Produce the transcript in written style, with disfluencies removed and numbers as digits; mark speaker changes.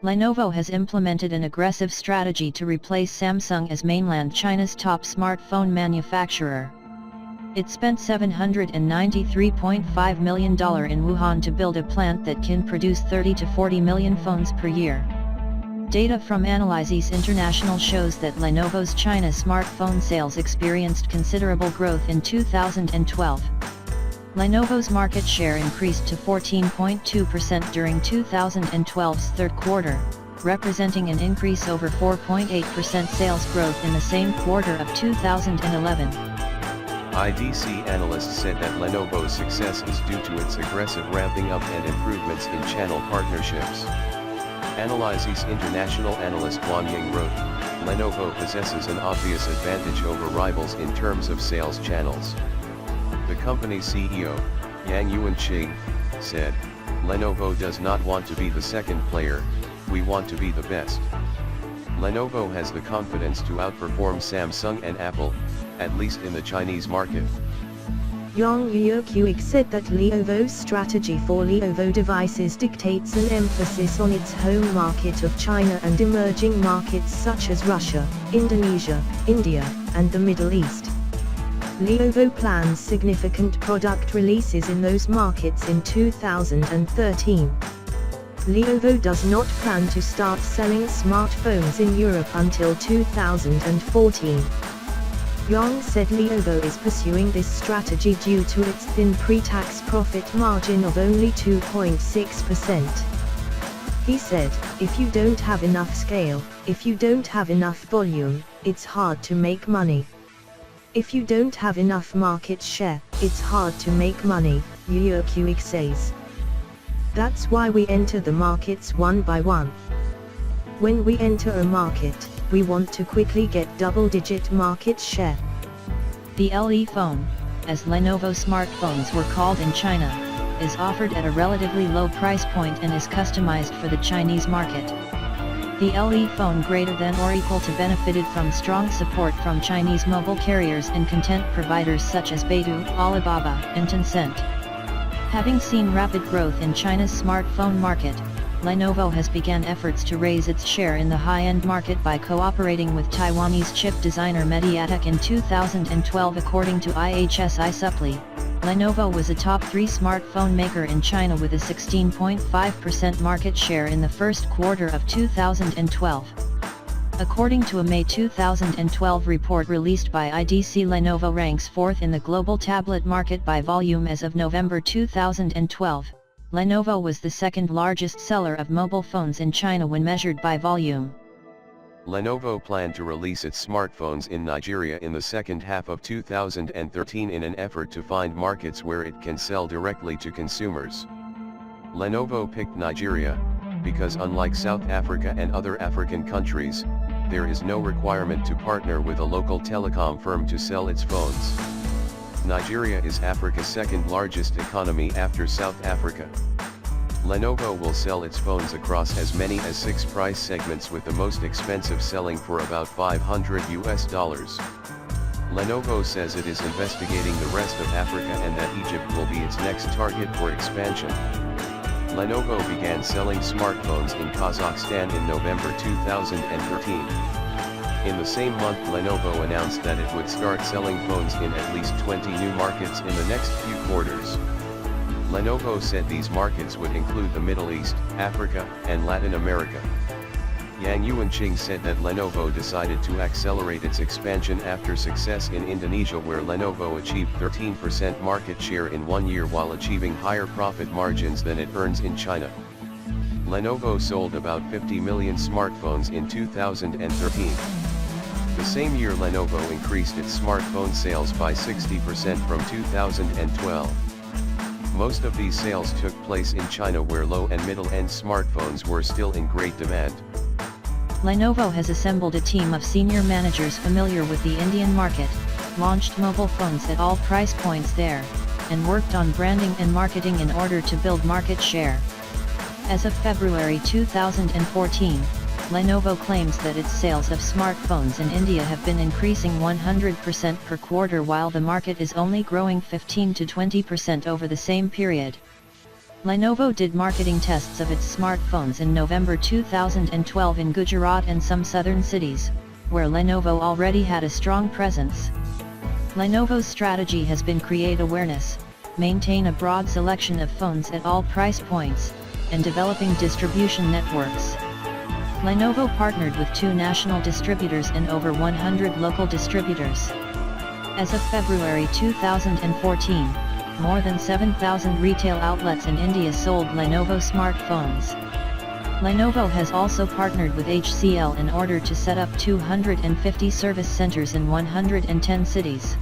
Speaker 1: Lenovo has implemented an aggressive strategy to replace Samsung as mainland China's top smartphone manufacturer. It spent $793.5 million in Wuhan to build a plant that can produce 30 to 40 million phones per year. Data from Analysis International shows that Lenovo's China smartphone sales experienced considerable growth in 2012. Lenovo's market share increased to 14.2% during 2012's third quarter, representing an increase over 4.8% sales growth in the same quarter of 2011.
Speaker 2: IDC analysts said that Lenovo's success is due to its aggressive ramping up and improvements in channel partnerships. Analysis International analyst Wang Ying wrote, Lenovo possesses an obvious advantage over rivals in terms of sales channels. The company's CEO, Yang Yuanqing, said, Lenovo does not want to be the second player, we want to be the best. Lenovo has the confidence to outperform Samsung and Apple, at least in the Chinese market.
Speaker 3: Yang Yuanqing said that Lenovo's strategy for Lenovo devices dictates an emphasis on its home market of China and emerging markets such as Russia, Indonesia, India, and the Middle East. Lenovo plans significant product releases in those markets in 2013. Lenovo does not plan to start selling smartphones in Europe until 2014. Yang said Lenovo is pursuing this strategy due to its thin pre-tax profit margin of only 2.6%. He said, if you don't have enough scale, if you don't have enough volume, it's hard to make money. If you don't have enough market share, it's hard to make money, Yuanqing says. That's why we enter the markets one by one. When we enter a market, we want to quickly get double-digit market share.
Speaker 1: The LE phone, as Lenovo smartphones were called in China, is offered at a relatively low price point and is customized for the Chinese market. The LE phone greater than or equal to benefited from strong support from Chinese mobile carriers and content providers such as Baidu, Alibaba, and Tencent. Having seen rapid growth in China's smartphone market, Lenovo has begun efforts to raise its share in the high-end market by cooperating with Taiwanese chip designer MediaTek in 2012. According to IHSI Supply, Lenovo was a top 3 smartphone maker in China with a 16.5% market share in the first quarter of 2012. According to a May 2012 report released by IDC, Lenovo ranks 4th in the global tablet market by volume as of November 2012. Lenovo was the second largest seller of mobile phones in China when measured by volume.
Speaker 2: Lenovo planned to release its smartphones in Nigeria in the second half of 2013 in an effort to find markets where it can sell directly to consumers. Lenovo picked Nigeria, because unlike South Africa and other African countries, there is no requirement to partner with a local telecom firm to sell its phones. Nigeria is Africa's second largest economy after South Africa. Lenovo will sell its phones across as many as 6 price segments, with the most expensive selling for about $500. Lenovo says it is investigating the rest of Africa and that Egypt will be its next target for expansion. Lenovo began selling smartphones in Kazakhstan in November 2013. In the same month, Lenovo announced that it would start selling phones in at least 20 new markets in the next few quarters. Lenovo said these markets would include the Middle East, Africa, and Latin America. Yang Yuanqing said that Lenovo decided to accelerate its expansion after success in Indonesia, where Lenovo achieved 13% market share in 1 year while achieving higher profit margins than it earns in China. Lenovo sold about 50 million smartphones in 2013. The same year, Lenovo increased its smartphone sales by 60% from 2012. Most of these sales took place in China, where low and middle-end smartphones were still in great demand.
Speaker 1: Lenovo has assembled a team of senior managers familiar with the Indian market, launched mobile phones at all price points there, and worked on branding and marketing in order to build market share. As of February 2014, Lenovo claims that its sales of smartphones in India have been increasing 100% per quarter, while the market is only growing 15 to 20% over the same period. Lenovo did marketing tests of its smartphones in November 2012 in Gujarat and some southern cities, where Lenovo already had a strong presence. Lenovo's strategy has been create awareness, maintain a broad selection of phones at all price points, and developing distribution networks. Lenovo partnered with 2 national distributors and over 100 local distributors. As of February 2014, more than 7,000 retail outlets in India sold Lenovo smartphones. Lenovo has also partnered with HCL in order to set up 250 service centers in 110 cities.